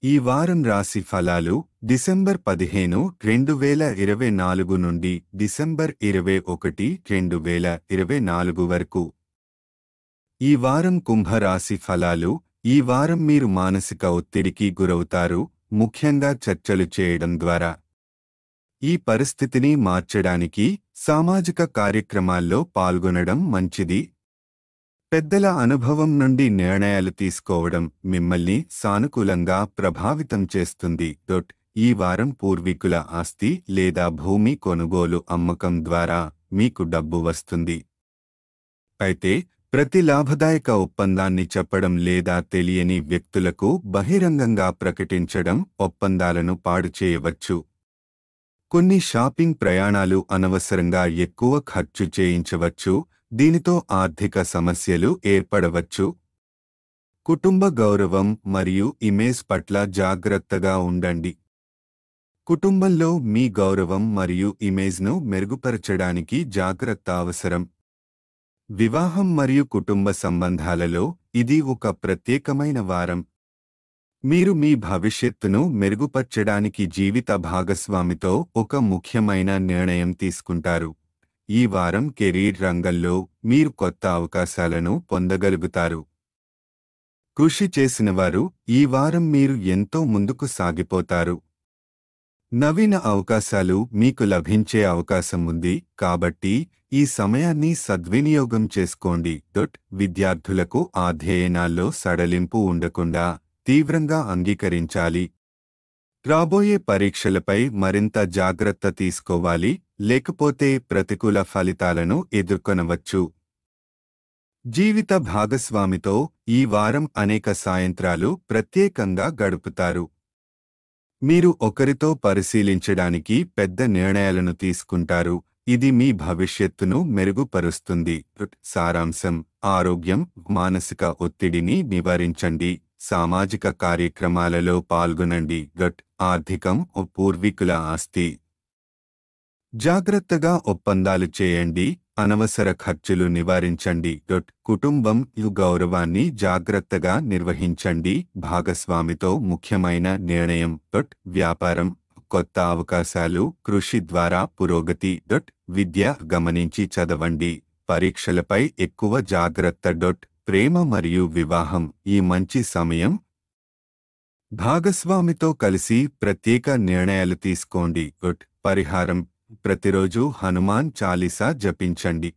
ఈ వారం రాశి ఫలాలు డిసెంబర్ 15, 2024 నుండి డిసెంబర్ 21, 2024 వరకు. ఈ వారం కుంభరాశి ఫలాలు. ఈ వారం మీరు మానసిక ఒత్తిడికి గురవుతారు, ముఖ్యంగా చర్చలు చేయడం ద్వారా. ఈ పరిస్థితిని మార్చడానికి సామాజిక కార్యక్రమాల్లో పాల్గొనడం మంచిది. పెద్దల అనుభవం నుండి నిర్ణయాలు తీసుకోవడం మిమ్మల్ని సానుకూలంగా ప్రభావితం చేస్తుంది. ఈ వారం పూర్వీకుల ఆస్తి లేదా భూమి కొనుగోలు అమ్మకం ద్వారా మీకు డబ్బు వస్తుంది. అయితే ప్రతి లాభదాయక ఒప్పందాన్ని చెప్పడం లేదా తెలియని వ్యక్తులకు బహిరంగంగా ప్రకటించడం ఒప్పందాలను పాడు చేయవచ్చు. కొన్ని షాపింగ్ ప్రయాణాలు అనవసరంగా ఎక్కువ ఖర్చు చేయించవచ్చు, దీనితో ఆర్థిక సమస్యలు ఏర్పడవచ్చు. కుటుంబ గౌరవం మరియు ఇమేజ్ పట్ల జాగ్రత్తగా ఉండండి. కుటుంబంలో మీ గౌరవం మరియు ఇమేజ్ను మెరుగుపరచడానికి జాగ్రత్త అవసరం. వివాహం మరియు కుటుంబ సంబంధాలలో ఇది ఒక ప్రత్యేకమైన వారం. మీరు మీ భవిష్యత్తును మెరుగుపర్చడానికి జీవిత భాగస్వామితో ఒక ముఖ్యమైన నిర్ణయం తీసుకుంటారు. ఈ వారం కెరీర్ రంగంలో మీరు కొత్త అవకాశాలను పొందగలుగుతారు. కృషి చేసినవారు ఈ వారం మీరు ఎంతో ముందుకు సాగిపోతారు. నవీన అవకాశాలు మీకు లభించే అవకాశం ఉంది, కాబట్టి ఈ సమయాన్ని సద్వినియోగం చేసుకోండి. విద్యార్థులకు అధ్యయనాల్లో సడలింపు ఉండకుండా తీవ్రంగా అంగీకరించాలి. రాబోయే పరీక్షలపై మరింత జాగ్రత్త తీసుకోవాలి, లేకపోతే ప్రతికూల ఫలితాలను ఎదుర్కొనవచ్చు. జీవిత భాగస్వామితో ఈ వారం అనేక సాయంత్రాలు ప్రత్యేకంగా గడుపుతారు. మీరు ఒకరితో పరిశీలించడానికి పెద్ద నిర్ణయాలను తీసుకుంటారు, ఇది మీ భవిష్యత్తును మెరుగుపరుస్తుంది. సారాంశం: ఆరోగ్యం, మానసిక ఒత్తిడిని నివారించండి, సామాజిక కార్యక్రమాలలో పాల్గొనండి. ఆర్థికం, పూర్వీకుల ఆస్తి జాగ్రత్తగా ఒప్పందాలు చేయండి, అనవసర ఖర్చులు నివారించండి. కుటుంబం గౌరవాన్ని జాగ్రత్తగా నిర్వహించండి, భాగస్వామితో ముఖ్యమైన నిర్ణయం. వ్యాపారం, కొత్త అవకాశాలు, కృషి ద్వారా పురోగతి. విద్య గమనించి చదవండి, పరీక్షలపై ఎక్కువ జాగ్రత్త. ప్రేమ మరియు వివాహం ఈ మంచి సమయం. భాగస్వామితో కలిసి ప్రత్యేక నిర్ణయాలు తీసుకోండి. పరిహారం: ప్రతిరోజు హనుమాన్ చాలీసా జపించండి.